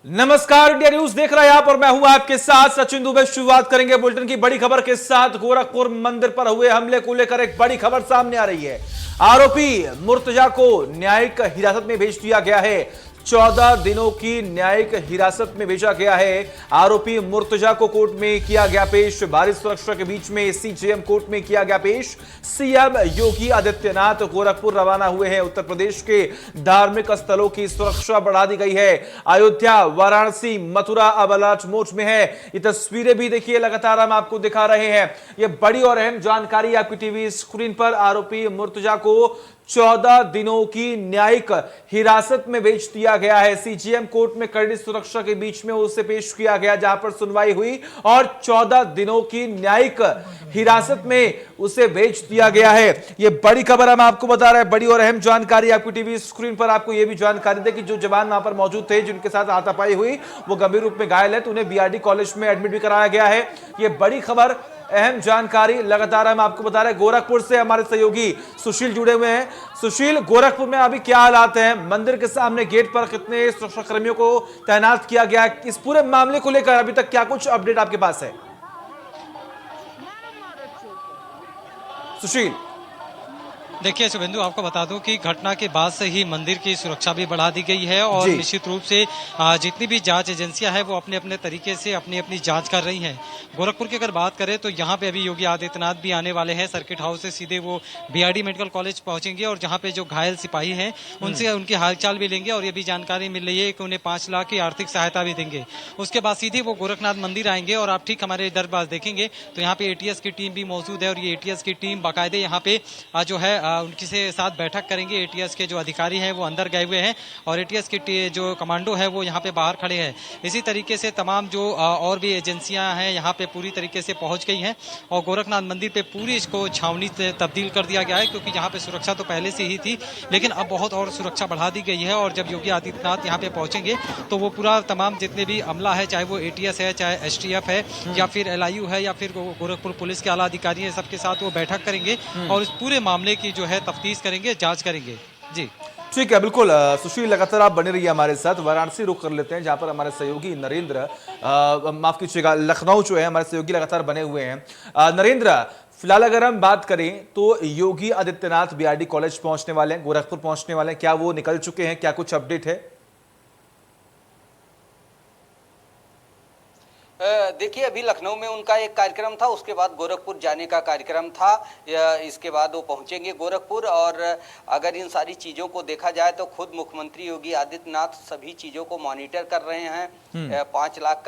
नमस्कार, India news देख रहे हैं आप और मैं हूं आपके साथ सचिन दुबे। शुरुआत करेंगे बुलेटिन की बड़ी खबर के साथ। गोरखपुर मंदिर पर हुए हमले को लेकर एक बड़ी खबर सामने आ रही है। आरोपी मुर्तजा को न्यायिक हिरासत में भेज दिया गया है। 14 दिनों की न्यायिक हिरासत में भेजा गया है। आरोपी मुर्तजा को कोर्ट में किया गया पेश। भारी सुरक्षा के बीच में सीजेएम कोर्ट में किया गया पेश। सीएम योगी आदित्यनाथ गोरखपुर रवाना हुए हैं। उत्तर प्रदेश के धार्मिक स्थलों की सुरक्षा बढ़ा दी गई है। अयोध्या, वाराणसी, मथुरा अब अलर्ट मोड में है। ये तस्वीरें भी देखिए, लगातार हम आपको दिखा रहे हैं। ये बड़ी और अहम जानकारी आपकी टीवी स्क्रीन पर। आरोपी मुर्तजा को 14 दिनों की न्यायिक हिरासत में भेज दिया गया है। सीजेएम कोर्ट में कड़ी सुरक्षा के बीच में उसे पेश किया गया, जहां पर सुनवाई हुई और 14 दिनों की न्यायिक हिरासत में उसे भेज दिया गया है। यह बड़ी खबर हम आपको बता रहे हैं, बड़ी और अहम जानकारी। आपकी टीवी स्क्रीन पर आपको यह भी जानकारी दे कि जो जवान वहां पर मौजूद थे, जिनके साथ हाथापाई हुई, वो गंभीर रूप में घायल है, तो उन्हें बीआरडी कॉलेज में एडमिट भी कराया गया है। यह बड़ी खबर, अहम जानकारी लगातार हम आपको बता रहे हैं। गोरखपुर से हमारे सहयोगी सुशील जुड़े हुए हैं। सुशील, गोरखपुर में अभी क्या हालात हैं? मंदिर के सामने गेट पर कितने सुरक्षा कर्मियों को तैनात किया गया है? इस पूरे मामले को लेकर अभी तक क्या कुछ अपडेट आपके पास है सुशील? देखिए शुभेंदु, आपको बता दूं कि घटना के बाद से ही मंदिर की सुरक्षा भी बढ़ा दी गई है और निश्चित रूप से जितनी भी जांच एजेंसियां हैं वो अपने अपने तरीके से अपनी अपनी जांच कर रही हैं। गोरखपुर की अगर बात करें तो यहाँ पे अभी योगी आदित्यनाथ भी आने वाले हैं। सर्किट हाउस से सीधे वो बीआरडी मेडिकल कॉलेज पहुंचेंगे और जहाँ पे जो घायल सिपाही हैं उनसे उनकी हालचाल भी लेंगे और ये भी जानकारी मिल रही है कि उन्हें 5 लाख की आर्थिक सहायता भी देंगे। उसके बाद सीधे वो गोरखनाथ मंदिर आएंगे और आप ठीक हमारे इधर पास देखेंगे तो यहाँ पे एटीएस की टीम भी मौजूद है और ये एटीएस की टीम बाकायदे यहाँ पे जो है उनकी से साथ बैठक करेंगे। एटीएस के जो अधिकारी हैं वो अंदर गए हुए हैं और एटीएस के जो कमांडो है वो यहाँ पे बाहर खड़े हैं। इसी तरीके से तमाम जो और भी एजेंसियां हैं यहाँ पे पूरी तरीके से पहुंच गई हैं और गोरखनाथ मंदिर पे पूरी इसको छावनी से तब्दील कर दिया गया है, क्योंकि यहाँ पे सुरक्षा तो पहले से ही थी लेकिन अब बहुत और सुरक्षा बढ़ा दी गई है। और जब योगी आदित्यनाथ यहाँ पे पहुंचेंगे तो वो पूरा तमाम जितने भी अमला है, चाहे वो एटीएस है, चाहे एसटीएफ है या फिर एलआईयू है या फिर गोरखपुर पुलिस के आला अधिकारी है, सबके साथ वो बैठक करेंगे और इस पूरे मामले की जो है तफ्तीश करेंगे, जांच करेंगे। जी ठीक है, बिल्कुल सुशील, लगातार आप बने रहिए हमारे साथ। वाराणसी रुक कर लेते हैं, जहां पर हमारे सहयोगी नरेंद्र, माफ कीजिएगा, लखनऊ जो है, हमारे सहयोगी लगातार बने हुए हैं। नरेंद्र, फिलहाल अगर हम बात करें तो योगी आदित्यनाथ बीआरडी कॉलेज पहुंचने वाले हैं, गोरखपुर पहुंचने वाले हैं, क्या वो निकल चुके हैं? क्या कुछ अपडेट है? देखिए, अभी लखनऊ में उनका एक कार्यक्रम था, उसके बाद गोरखपुर जाने का कार्यक्रम था। इसके बाद वो पहुंचेंगे गोरखपुर। और अगर इन सारी चीज़ों को देखा जाए तो खुद मुख्यमंत्री योगी आदित्यनाथ सभी चीज़ों को मॉनिटर कर रहे हैं। 5 लाख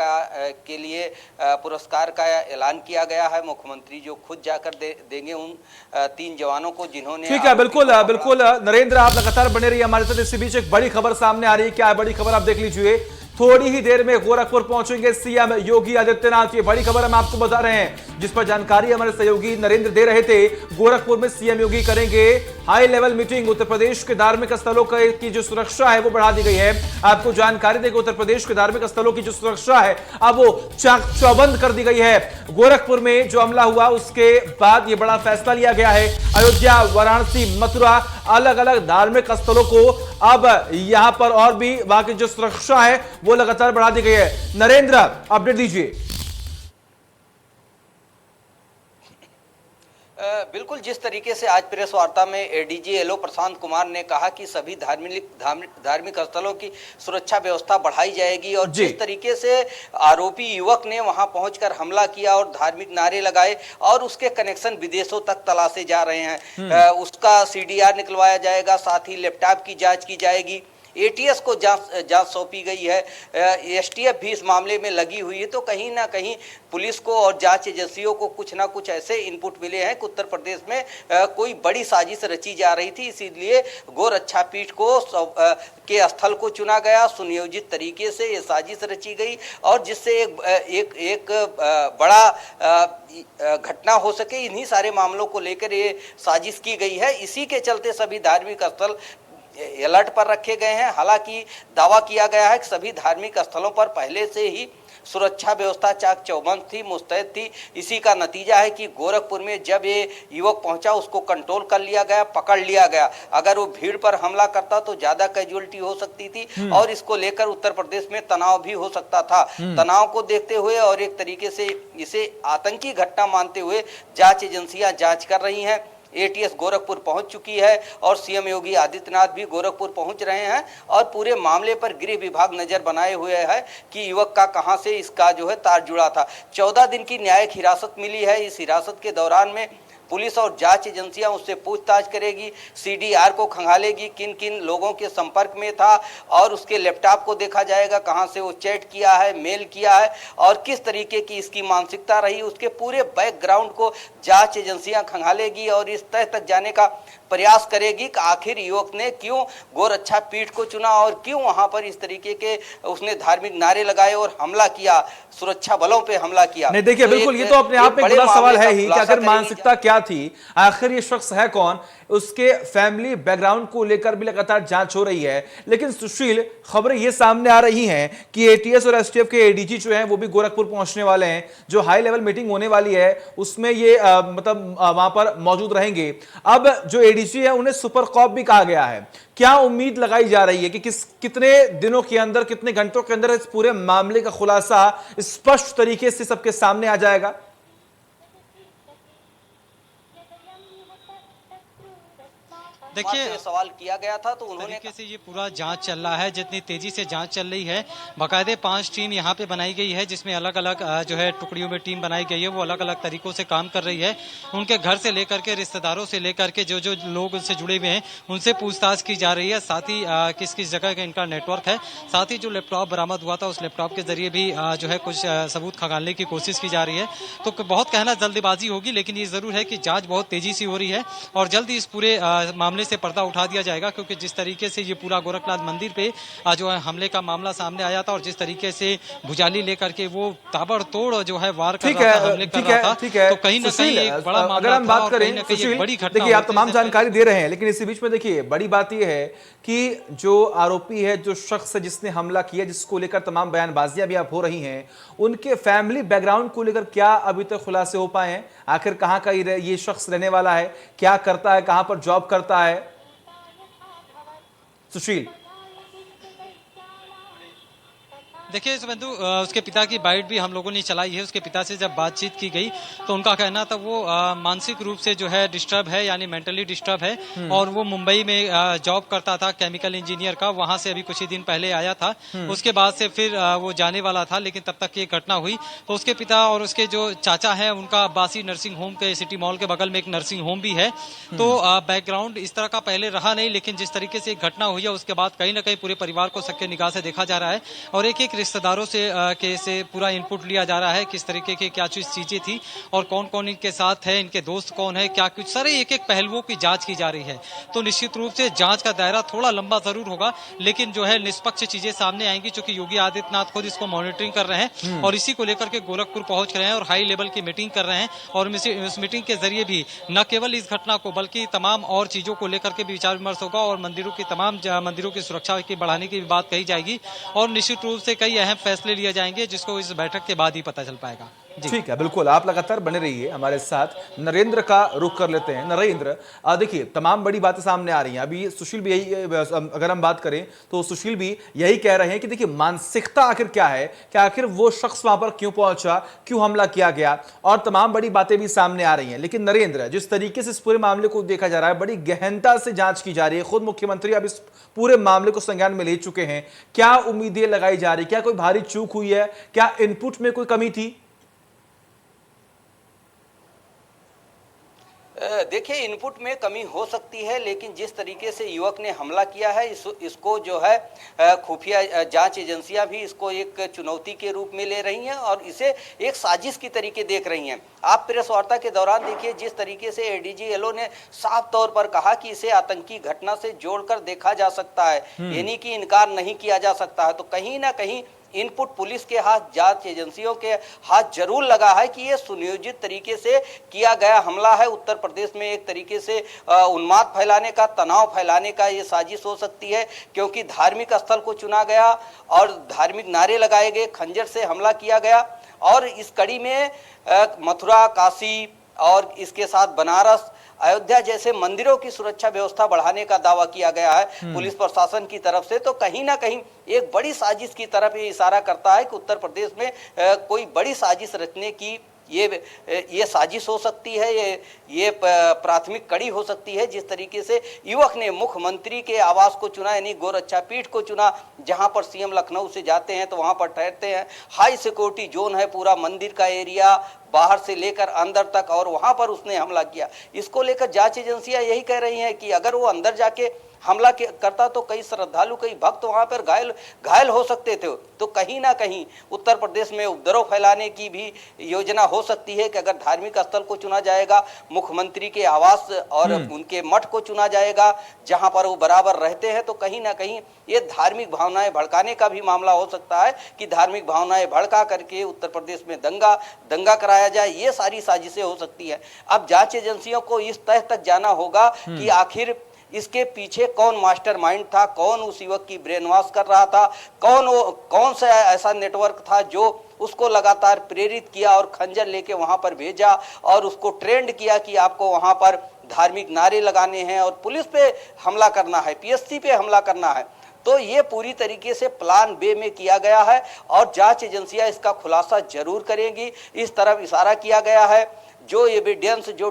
के लिए पुरस्कार का ऐलान किया गया है। मुख्यमंत्री जो खुद जाकर देंगे उन 3 जवानों को जिन्होंने। ठीक है, बिल्कुल बिल्कुल नरेंद्र, आप लगातार बने रहिए हमारे साथ। इसी बीच एक बड़ी खबर सामने आ रही है। क्या है बड़ी खबर, आप देख लीजिए। थोड़ी ही देर में गोरखपुर पहुंचेंगे सीएम योगी आदित्यनाथ। ये बड़ी खबर हम आपको बता रहे हैं, जिस पर जानकारी हमारे सहयोगी नरेंद्र दे रहे थे। गोरखपुर में सीएम योगी करेंगे high level meeting. Uttar Pradesh के धार्मिक स्थलों की जो सुरक्षा है वो बढ़ा दी गई है। आपको जानकारी दें कि उत्तर प्रदेश के धार्मिक स्थलों की जो सुरक्षा है अब वो चाक चौबंद कर दी गई है। गोरखपुर में जो हमला हुआ उसके बाद ये बड़ा फैसला लिया गया है। अयोध्या, वाराणसी, मथुरा, अलग अलग धार्मिक स्थलों को अब यहां पर और भी वहां की जो सुरक्षा है वो लगातार बढ़ा दी गई है। नरेंद्र, अपडेट दीजिए। बिल्कुल, जिस तरीके से आज प्रेस वार्ता में एडीजी एलओ प्रशांत कुमार ने कहा कि सभी धार्मिक स्थलों की सुरक्षा व्यवस्था बढ़ाई जाएगी और जिस तरीके से आरोपी युवक ने वहां पहुंचकर हमला किया और धार्मिक नारे लगाए और उसके कनेक्शन विदेशों तक तलाशे जा रहे हैं, उसका सीडीआर निकलवाया जाएगा, साथ ही लैपटॉप की जांच की जाएगी। एटीएस को जांच सौंपी गई है। एसटीएफ भी इस मामले में लगी हुई है। तो कहीं ना कहीं पुलिस को और जांच एजेंसियों को कुछ ना कुछ ऐसे इनपुट मिले हैं कि उत्तर प्रदेश में कोई बड़ी साजिश रची जा रही थी। इसीलिए गोरक्षा पीठ को के स्थल को चुना गया। सुनियोजित तरीके से ये साजिश रची गई और जिससे एक बड़ा घटना हो सके। इन्हीं सारे मामलों को लेकर ये साजिश की गई है। इसी के चलते सभी धार्मिक स्थल अलर्ट पर रखे गए हैं। हालांकि दावा किया गया है कि सभी धार्मिक स्थलों पर पहले से ही सुरक्षा व्यवस्था चाक चौबंद थी, मुस्तैद थी। इसी का नतीजा है कि गोरखपुर में जब ये युवक पहुंचा उसको कंट्रोल कर लिया गया, पकड़ लिया गया। अगर वो भीड़ पर हमला करता तो ज्यादा कैजुअलिटी हो सकती थी और इसको लेकर उत्तर प्रदेश में तनाव भी हो सकता था। तनाव को देखते हुए और एक तरीके से इसे आतंकी घटना मानते हुए जांच एजेंसियां जांच कर रही हैं। एटीएस गोरखपुर पहुंच चुकी है और सीएम योगी आदित्यनाथ भी गोरखपुर पहुंच रहे हैं और पूरे मामले पर गृह विभाग नजर बनाए हुए है कि युवक का कहां से इसका जो है तार जुड़ा था। 14 दिन की न्यायिक हिरासत मिली है। इस हिरासत के दौरान में पुलिस और जांच एजेंसियां उससे पूछताछ करेगी, सीडीआर को खंगालेगी, किन किन लोगों के संपर्क में था और उसके लैपटॉप को देखा जाएगा, कहां से वो चैट किया है, मेल किया है और किस तरीके की इसकी मानसिकता रही। उसके पूरे बैकग्राउंड को जांच एजेंसियां खंगालेगी और इस तह तक जाने का प्रयास करेगी कि आखिर युवक ने क्यों गोरक्षा पीठ को चुना और क्यों वहां पर इस तरीके के उसने धार्मिक नारे लगाए और हमला किया, सुरक्षा बलों पे हमला किया। नहीं देखिए, बिल्कुल ये तो अपने आप में बड़ा सवाल है ही कि आखिर मानसिकता क्या थी, आखिर ये शख्स है कौन, उसके फैमिली बैकग्राउंड को लेकर भी लगातार जांच हो रही है। लेकिन सुशील, खबरें ये सामने आ रही हैं कि एटीएस और एसटीएफ के एडीजी जो हैं वो भी गोरखपुर पहुंचने वाले हैं। जो हाई लेवल मीटिंग होने वाली है उसमें ये वहां पर मौजूद रहेंगे। अब जो एडीजी है उन्हें सुपर कॉप भी कहा गया है। क्या उम्मीद लगाई जा रही है कि कितने दिनों के अंदर, कितने घंटों के अंदर इस पूरे मामले का खुलासा स्पष्ट तरीके से सबके सामने आ जाएगा? देखिए, सवाल किया गया था तो उन्होंने तरीके से ये पूरा जांच चल रहा है। जितनी तेजी से जांच चल रही है, बाकायदे 5 टीम यहाँ पे बनाई गई है जिसमें अलग अलग जो है टुकड़ियों में टीम बनाई गई है। वो अलग अलग तरीकों से काम कर रही है। उनके घर से लेकर के, रिश्तेदारों से लेकर के जो जो लोग उनसे जुड़े हुए हैं उनसे पूछताछ की जा रही है। साथ ही किस किस जगह का इनका नेटवर्क है। साथ ही जो लैपटॉप बरामद हुआ था उस लैपटॉप के जरिए भी जो है कुछ सबूत खंगालने की कोशिश की जा रही है। तो बहुत कहना जल्दबाजी होगी, लेकिन ये जरूर है कि जांच बहुत तेजी से हो रही है और जल्द ही इस पूरे मामले से पर्दा उठा दिया जाएगा। क्योंकि जिस तरीके से ये पूरा गोरखनाथ मंदिर पे जो है हमले का मामला सामने आया था और जिस तरीके से भुजाली लेकर के वो ताबड़तोड़ जो है वार कर रहा था, हमले कर रहा था, तो कहीं ना कहीं एक बड़ा मामला अगर हम बात करें सुशील, बड़ी घटना। देखिए, आप तमाम जानकारी दे रहे हैं, लेकिन इसी बीच में देखिए बड़ी बात यह है कि जो आरोपी है, जो शख्स है जिसने हमला किया, जिसको लेकर तमाम बयानबाजियां भी आप हो रही हैं, उनके फैमिली बैकग्राउंड को लेकर क्या अभी तक खुलासे हो पाए हैं? आखिर कहां का ये शख्स रहने वाला है, क्या करता है, कहां पर जॉब करता है? सुशील, देखिए शुभेंदु, उसके पिता की बाइट भी हम लोगों ने चलाई है। उसके पिता से जब बातचीत की गई तो उनका कहना था वो मानसिक रूप से जो है डिस्टर्ब है, यानी मेंटली डिस्टर्ब है और वो मुंबई में जॉब करता था केमिकल इंजीनियर का। वहां से अभी कुछ ही दिन पहले आया था। उसके बाद से फिर वो जाने वाला था, लेकिन तब तक ये घटना हुई। तो उसके पिता और उसके जो चाचा है उनका बासी नर्सिंग होम के सिटी मॉल के बगल में एक नर्सिंग होम भी है। तो बैकग्राउंड इस तरह का पहले रहा नहीं, लेकिन जिस तरीके से घटना हुई है उसके बाद कहीं ना कहीं पूरे परिवार को सक्के निगाह से देखा जा रहा है और एक एक रिश्तेदारों से पूरा इनपुट लिया जा रहा है, किस तरीके की क्या चीजें थी और कौन कौन इनके साथ है, इनके दोस्त कौन है, क्या कुछ सारे एक एक पहलुओं की जांच की जा रही है। तो निश्चित रूप से जांच का दायरा थोड़ा लंबा जरूर होगा, लेकिन जो है निष्पक्ष चीजें सामने आएंगी, क्योंकि योगी आदित्यनाथ खुद इसको मॉनिटरिंग कर रहे हैं और इसी को लेकर के गोरखपुर पहुंच रहे हैं और हाई लेवल की मीटिंग कर रहे हैं। और इस मीटिंग के जरिए भी न केवल इस घटना को बल्कि तमाम और चीजों को लेकर के भी विचार विमर्श होगा और तमाम मंदिरों की सुरक्षा की बढ़ाने की भी बात कही जाएगी और निश्चित रूप से कई अहम फैसले लिए जाएंगे जिसको इस बैठक के बाद ही पता चल पाएगा। ठीक है, बिल्कुल, आप लगातार बने रहिए हमारे साथ। नरेंद्र का रुख कर लेते हैं। नरेंद्र, देखिए तमाम बड़ी बातें सामने आ रही हैं। अभी सुशील भी यही, अगर हम बात करें तो सुशील भी यही कह रहे हैं कि देखिए मानसिकता आखिर क्या है, कि आखिर वो शख्स वहां पर क्यों पहुंचा, क्यों हमला किया गया, और तमाम बड़ी बातें भी सामने आ रही हैं। लेकिन नरेंद्र, जिस तरीके से इस पूरे मामले को देखा जा रहा है, बड़ी गहनता से जांच की जा रही है, खुद मुख्यमंत्री अब इस पूरे मामले को संज्ञान में ले चुके हैं। क्या उम्मीदें लगाई जा रही, क्या कोई भारी चूक हुई है, क्या इनपुट में कोई कमी थी? देखिए, इनपुट में कमी हो सकती है, लेकिन जिस तरीके से युवक ने हमला किया है इसको जो है खुफिया जांच एजेंसियां भी इसको एक चुनौती के रूप में ले रही हैं और इसे एक साजिश की तरीके देख रही हैं। आप प्रेस वार्ता के दौरान देखिए जिस तरीके से एडीजी एलओ ने साफ तौर पर कहा कि इसे आतंकी घटना से जोड़कर देखा जा सकता है, यानी कि इनकार नहीं किया जा सकता है। तो कहीं ना कहीं इनपुट पुलिस के हाथ, जांच एजेंसियों के हाथ जरूर लगा है कि ये सुनियोजित तरीके से किया गया हमला है। उत्तर प्रदेश में एक तरीके से उन्माद फैलाने का, तनाव फैलाने का ये साजिश हो सकती है, क्योंकि धार्मिक स्थल को चुना गया और धार्मिक नारे लगाए गए, खंजर से हमला किया गया। और इस कड़ी में मथुरा, काशी और इसके साथ बनारस, अयोध्या जैसे मंदिरों की सुरक्षा व्यवस्था बढ़ाने का दावा किया गया है पुलिस प्रशासन की तरफ से। तो कहीं ना कहीं एक बड़ी साजिश की तरफ ये इशारा करता है कि उत्तर प्रदेश में कोई बड़ी साजिश रचने की ये साजिश हो सकती है, ये प्राथमिक कड़ी हो सकती है। जिस तरीके से युवक ने मुख्यमंत्री के आवास को चुना, यानी गोरक्षा पीठ को चुना, जहां पर सीएम लखनऊ से जाते हैं तो वहां पर ठहरते हैं। हाई सिक्योरिटी जोन है पूरा मंदिर का एरिया, बाहर से लेकर अंदर तक, और वहां पर उसने हमला किया। इसको लेकर जांच एजेंसियां यही कह रही हैं कि अगर वो अंदर जाके हमला करता तो कई श्रद्धालु, कई भक्त वहां पर घायल हो सकते थे। तो कहीं ना कहीं उत्तर प्रदेश में उपद्रव फैलाने की भी योजना हो सकती है कि अगर धार्मिक स्थल को चुना जाएगा, मुख्यमंत्री के आवास और उनके मठ को चुना जाएगा जहां पर वो बराबर रहते हैं, तो कहीं ना कहीं ये धार्मिक भावनाएं भड़काने का भी मामला हो सकता है कि धार्मिक भावनाएं भड़का करके उत्तर प्रदेश में दंगा कराया जाए। ये सारी साजिशें हो सकती है। अब जांच एजेंसियों को इस तह तक जाना होगा कि आखिर इसके पीछे कौन मास्टरमाइंड था, कौन उस युवक की ब्रेन वॉश कर रहा था, कौन सा ऐसा नेटवर्क था जो उसको लगातार प्रेरित किया और खंजर लेके वहां पर भेजा और उसको ट्रेंड किया कि आपको वहां पर धार्मिक नारे लगाने हैं और पुलिस पे हमला करना है, पीएससी पे हमला करना है। तो ये पूरी तरीके से प्लान बे में किया गया है और जांच एजेंसियां इसका खुलासा जरूर करेंगी। इस तरफ इशारा किया गया है। जो एविडेंस, जो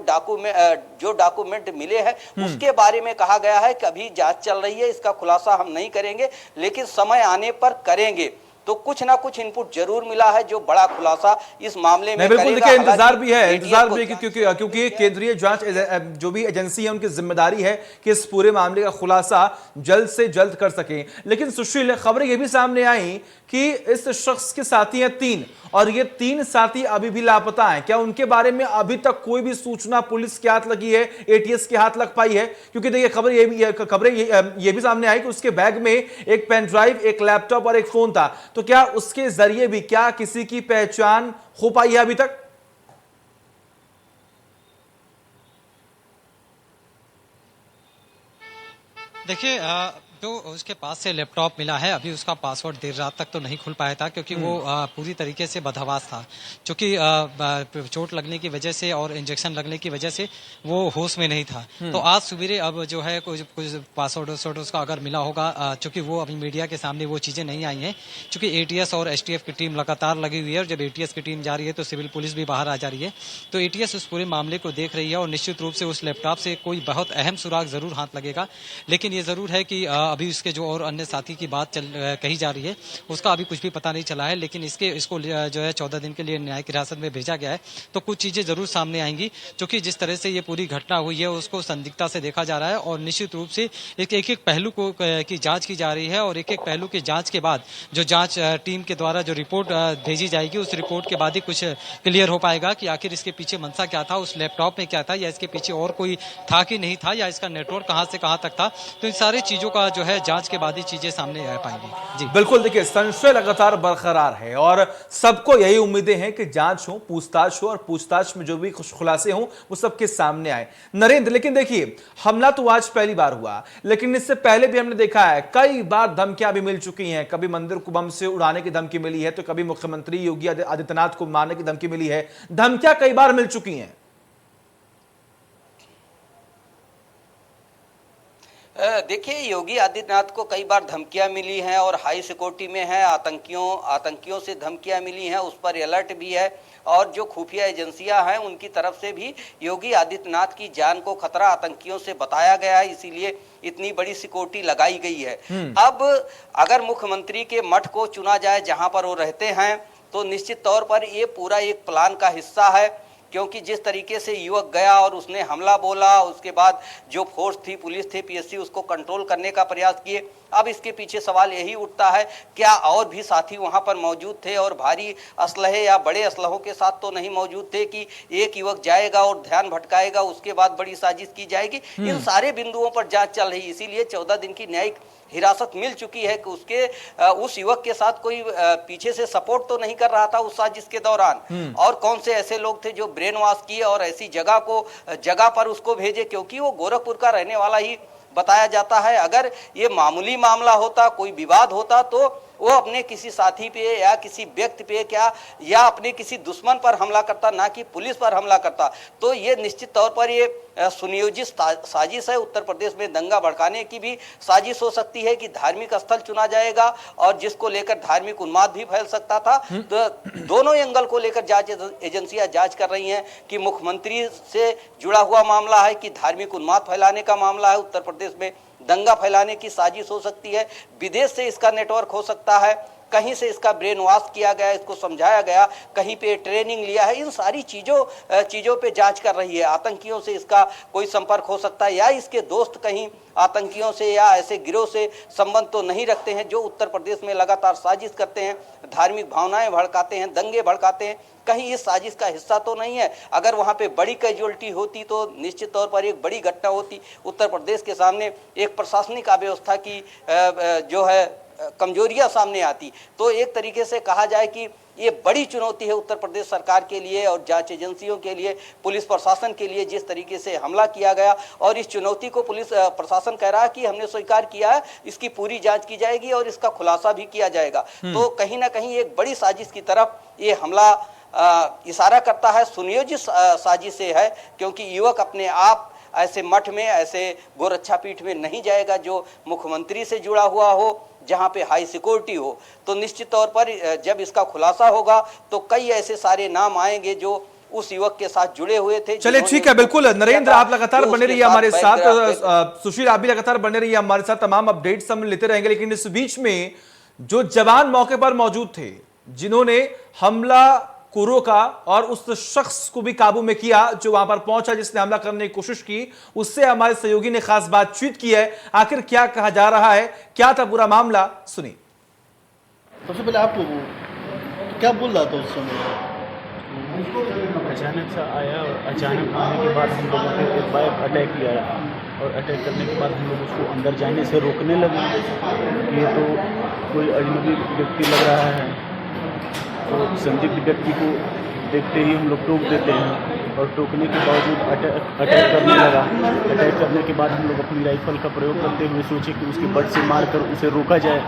डॉक्यूमेंट मिले हैं उसके बारे में कहा गया है कि अभी जांच चल रही है, इसका खुलासा हम नहीं करेंगे, लेकिन समय आने पर करेंगे। तो कुछ ना कुछ इनपुट जरूर मिला है जो बड़ा खुलासा इस मामले में बिल्कुल। देखिए इंतजार भी है क्योंकि केंद्रीय जांच जो भी एजेंसी है उनकी जिम्मेदारी है कि इस पूरे मामले का खुलासा जल्द से जल्द कर सकें। लेकिन सुशील, खबरें ये भी सामने आई कि इस शख्स के साथी हैं 3 और ये 3 साथी अभी भी लापता हैं। क्या उनके बारे में अभी तक कोई भी सूचना पुलिस के हाथ लगी है, एटीएस के हाथ लग पाई है? क्योंकि देखिए खबरें ये भी सामने आई कि उसके बैग में एक पेन ड्राइव, एक लैपटॉप और एक फोन था। तो क्या उसके जरिए भी क्या किसी की पहचान हो पाई है अभी तक? देखिए जो उसके पास से लैपटॉप मिला है, अभी उसका पासवर्ड देर रात तक तो नहीं खुल पाया था क्योंकि वो पूरी तरीके से बदहवास था। क्योंकि चोट लगने की वजह से और इंजेक्शन लगने की वजह से वो होश में नहीं था। तो आज सवेरे अब जो है कुछ पासवर्ड उसका अगर मिला होगा, चूंकि वो अभी मीडिया के सामने वो चीजें नहीं आई हैं, क्योंकि एटीएस और एसटीएफ की टीम लगातार लगी हुई है और जब एटीएस की टीम जा रही है तो सिविल पुलिस भी बाहर आ जा रही है। तो एटीएस उस पूरे मामले को देख रही है और निश्चित रूप से उस लैपटॉप से कोई बहुत अहम सुराग जरूर हाथ लगेगा। लेकिन ये जरूर है कि अभी इसके जो और अन्य साथी की बात कही जा रही है उसका अभी कुछ भी पता नहीं चला है। लेकिन इसको जो है 14 दिन के लिए न्यायिक हिरासत में भेजा गया है। तो कुछ चीजें जरूर सामने आएंगी, क्योंकि जिस तरह से ये पूरी घटना हुई है उसको संदिग्धता से देखा जा रहा है और निश्चित रूप से एक एक पहलू की जांच की जा रही है और एक एक पहलू की जांच के बाद जो जांच टीम के द्वारा जो रिपोर्ट भेजी जाएगी उस रिपोर्ट के बाद ही कुछ क्लियर हो पाएगा कि आखिर इसके पीछे मंशा क्या था, उस लैपटॉप में क्या था, या इसके पीछे और कोई था कि नहीं था, या इसका नेटवर्क कहां से कहां तक था। तो इन सारी चीजों का जो है जांच के बाद ही चीजें सामने आ पाएंगी। जी बिल्कुल। देखिए संशय लगातार बरकरार है और सबको यही उम्मीदें हैं कि जांच हो, पूछताछ हो और पूछताछ में जो भी खुलासे हों वो सबके सामने आए। नरेंद्र, लेकिन देखिए हमला तो आज पहली बार हुआ, लेकिन इससे पहले भी हमने देखा है कई बार धमकियां भी मिल चुकी हैं। कभी मंदिर को बम से उड़ाने की धमकी मिली है, तो कभी मुख्यमंत्री योगी आदित्यनाथ को मारने की धमकी मिली है। धमकियां कई बार मिल चुकी हैं। देखिए योगी आदित्यनाथ को कई बार धमकियां मिली हैं और हाई सिक्योरिटी में है, आतंकियों से धमकियां मिली हैं, उस पर अलर्ट भी है और जो खुफिया एजेंसियां हैं उनकी तरफ से भी योगी आदित्यनाथ की जान को खतरा आतंकियों से बताया गया है, इसीलिए इतनी बड़ी सिक्योरिटी लगाई गई है। अब अगर मुख्यमंत्री के मठ को चुना जाए जहां पर वो रहते हैं तो निश्चित तौर पर ये पूरा एक प्लान का हिस्सा है, क्योंकि जिस तरीके से युवक गया और उसने हमला बोला, उसके बाद जो फोर्स थी, पुलिस थी, पीएससी, उसको कंट्रोल करने का प्रयास किए। अब इसके पीछे सवाल यही उठता है क्या और भी साथी वहां पर मौजूद थे और भारी असलहे या बड़े असलहों के साथ तो नहीं मौजूद थे कि एक युवक जाएगा और ध्यान भटकाएगा, उसके बाद बड़ी साजिश की जाएगी। इन सारे बिंदुओं पर जांच चल रही, इसीलिए 14 दिन की न्यायिक हिरासत मिल चुकी है कि उस युवक के साथ कोई पीछे से सपोर्ट तो नहीं कर रहा था उस साजिश के दौरान, और कौन से ऐसे लोग थे जो ब्रेन वॉश किए और ऐसी जगह पर उसको भेजे, क्योंकि वो गोरखपुर का रहने वाला ही बताया जाता है। अगर ये मामूली मामला होता, कोई विवाद होता, तो वो अपने किसी साथी पे या किसी व्यक्ति पे या अपने किसी दुश्मन पर हमला करता, ना कि पुलिस पर हमला करता। तो ये निश्चित तौर पर ये सुनियोजित साजिश है। उत्तर प्रदेश में दंगा भड़काने की भी साजिश हो सकती है कि धार्मिक स्थल चुना जाएगा और जिसको लेकर धार्मिक उन्माद भी फैल सकता था। तो दोनों एंगल को लेकर जांच एजेंसियां जांच कर रही हैं कि मुख्यमंत्री से जुड़ा हुआ मामला है कि धार्मिक उन्माद फैलाने का मामला है, उत्तर प्रदेश में दंगा फैलाने की साजिश हो सकती है, विदेश से इसका नेटवर्क हो सकता है, कहीं से इसका ब्रेन वॉश किया गया, इसको समझाया गया, कहीं पे ट्रेनिंग लिया है। इन सारी चीज़ों पे जांच कर रही है। आतंकियों से इसका कोई संपर्क हो सकता है या इसके दोस्त कहीं आतंकियों से या ऐसे गिरोह से संबंध तो नहीं रखते हैं जो उत्तर प्रदेश में लगातार साजिश करते हैं, धार्मिक भावनाएं भड़काते हैं, दंगे भड़काते हैं। कहीं इस साजिश का हिस्सा तो नहीं है। अगर वहाँ पे बड़ी कैजुअलिटी होती तो निश्चित तौर पर एक बड़ी घटना होती। उत्तर प्रदेश के सामने एक प्रशासनिक अव्यवस्था की जो है कमजोरियां सामने आती। तो एक तरीके से कहा जाए कि ये बड़ी चुनौती है उत्तर प्रदेश सरकार के लिए और जांच एजेंसियों के लिए, पुलिस प्रशासन के लिए, जिस तरीके से हमला किया गया। और इस चुनौती को पुलिस प्रशासन कह रहा है कि हमने स्वीकार किया है, इसकी पूरी जांच की जाएगी और इसका खुलासा भी किया जाएगा। तो कहीं ना कहीं एक बड़ी साजिश की तरफ ये हमला इशारा करता है, सुनियोजित साजिश से है, क्योंकि युवक अपने आप ऐसे मठ में, ऐसे गोरक्षा पीठ में नहीं जाएगा जो मुख्यमंत्री से जुड़ा हुआ हो, जहां पे हाई सिक्योरिटी हो। तो निश्चित तौर पर जब इसका खुलासा होगा तो कई ऐसे सारे नाम आएंगे जो उस युवक के साथ जुड़े हुए थे। चलिए ठीक है, बिल्कुल नरेंद्र, आप लगातार बने रहिए हमारे साथ, सुशील आप भी लगातार बने रहिए हमारे साथ, तमाम अपडेट्स हम लेते रहेंगे। लेकिन इस बीच में जो जवान मौके पर मौजूद थे, जिन्होंने हमला को रोका और उस शख्स को भी काबू में किया जो वहां पर पहुंचा, जिसने हमला करने की कोशिश की, उससे हमारे सहयोगी ने खास बातचीत की है। आखिर क्या कहा जा रहा है, क्या था पूरा मामला, सुनिए। सबसे पहले आपको क्या बोल रहा था उस समय? अचानक सा आया और अचानक आने के बाद हम लोगों पे एक बाइक अटैक किया और अटैक करने के बाद हम लोग उसको अंदर जाने से रोकने लगे। ये तो कोई अजनबी व्यक्ति लग रहा है, तो संदिग्ध व्यक्ति को देखते ही हम लोग टोक देते हैं और टोकने के बावजूद अटैक करने लगा। अटैक करने के बाद हम लोग अपनी राइफल का प्रयोग करते हुए सोचे कि उसके बट से मारकर उसे रोका जाए।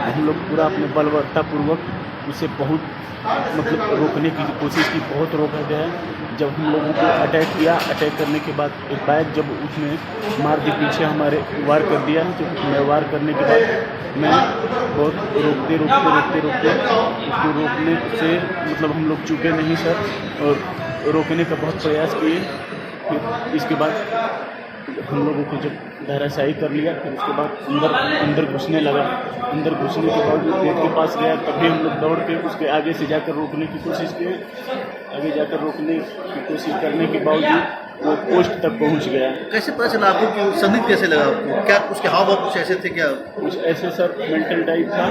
हम लोग पूरा अपने बलवत्तापूर्वक उसे बहुत रोकने की कोशिश की, बहुत रोका गया। जब हम लोगों को अटैक किया, अटैक करने के बाद एक बाइक जब उसने मार दी पीछे, हमारे वार कर दिया। तो मैं वार करने के बाद मैं बहुत रोकते उसको रोकने से हम लोग चूके नहीं सर, और रोकने का बहुत प्रयास किए। फिर इसके बाद हम लोगों को जब धराशायी कर लिया, फिर उसके बाद अंदर घुसने लगा। अंदर घुसने के बाद गेट के पास गया, तभी हम लोग दौड़ के उसके आगे से जाकर रोकने की कोशिश किए। आगे जाकर रोकने की कोशिश करने के बावजूद वो पोस्ट तक पहुंच गया। कैसे पता चला आपको कि संदिग्ध कैसे लगा आपको? क्या उसके हाव भाव कुछ ऐसे थे? क्या कुछ ऐसे सर मेंटल टाइप था।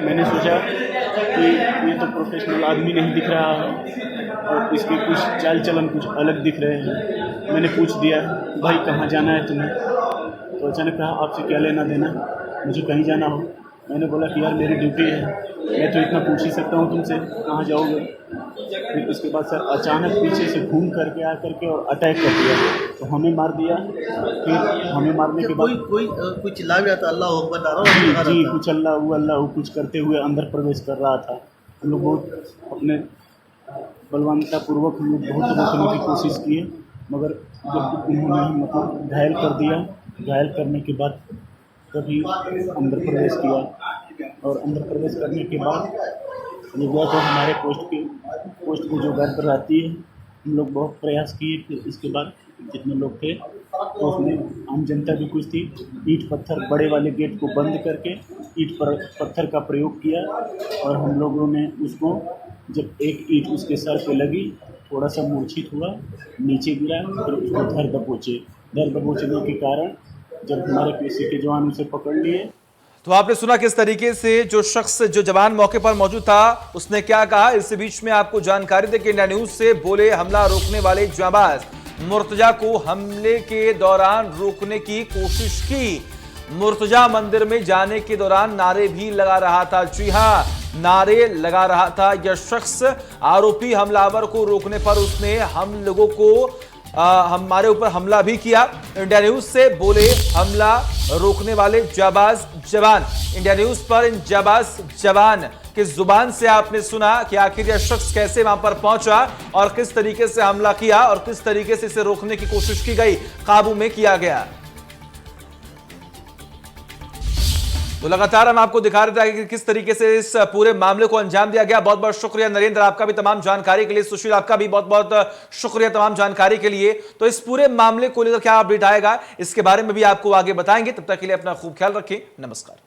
मैंने सोचा कि ये तो प्रोफेशनल आदमी नहीं दिख रहा है और इसके कुछ चाल चलन कुछ अलग दिख रहे हैं। मैंने पूछ दिया, भाई कहाँ जाना है तुम्हें? तो अचानक कहा, आपसे क्या लेना देना, मुझे कहीं जाना हो। मैंने बोला कि यार मेरी ड्यूटी है, मैं तो इतना पूछ ही सकता हूँ तुमसे, कहाँ जाओगे? फिर उसके बाद सर अचानक पीछे से घूम करके आकर के और अटैक कर दिया, तो हमें मार दिया। फिर हमें मारने के बाद कोई चिल्ला भी रहा था, अल्लाह अकबर नारा? जी, कुछ अल्लाह कुछ करते हुए अंदर प्रवेश कर रहा था। हम लोग बहुत अपने बलवानतापूर्वक हम लोग बहुत रोकने की कोशिश किए, मगर जब उन्होंने घायल कर दिया। घायल करने के बाद कभी अंदर प्रवेश किया और अंदर प्रवेश करने के बाद ये हुआ तो हमारे पोस्ट की जो गर्द रहती है, हम लोग बहुत प्रयास किए। फिर इसके बाद जितने लोग थे तो उसमें आम जनता भी कुछ थी, ईंट पत्थर बड़े वाले गेट को बंद करके ईंट पत्थर का प्रयोग किया और हम लोगों ने उसको, जब एक ईंट उसके सर पे लगी, थोड़ा सा मूर्छित हुआ, नीचे गिरा, फिर उसको धर दबोचने के कारण जब हमारे पीछे के जवान उसे पकड़ लिए। तो आपने सुना किस तरीके से जो शख्स, जो जवान मौके पर मौजूद था, उसने क्या कहा। इस बीच में आपको जानकारी दे कि इंडिया न्यूज से बोले हमला रोकने वाले जांबाज मुर्तजा को हमले के दौरान रोकने की कोशिश की मुर्तजा मंदिर में जाने के दौरान नारे भी लगा रहा था। जी हां, नारे लगा रहा था यह शख्स। आरोपी हमलावर को रोकने पर उसने हम लोगों को हमारे ऊपर हमला भी किया। इंडिया न्यूज से बोले हमला रोकने वाले जाबाज जवान। इंडिया न्यूज पर इन जाबाज जवान की जुबान से आपने सुना कि आखिर यह शख्स कैसे वहां पर पहुंचा और किस तरीके से हमला किया और किस तरीके से इसे रोकने की कोशिश की गई, काबू में किया गया। तो लगातार हम आपको दिखा रहे थे कि किस तरीके से इस पूरे मामले को अंजाम दिया गया। बहुत बहुत शुक्रिया नरेंद्र, आपका भी तमाम जानकारी के लिए। सुशील, आपका भी बहुत बहुत शुक्रिया तमाम जानकारी के लिए। तो इस पूरे मामले को लेकर क्या अपडेट आएगा, इसके बारे में भी आपको आगे बताएंगे। तब तक के लिए अपना खूब ख्याल रखें। नमस्कार।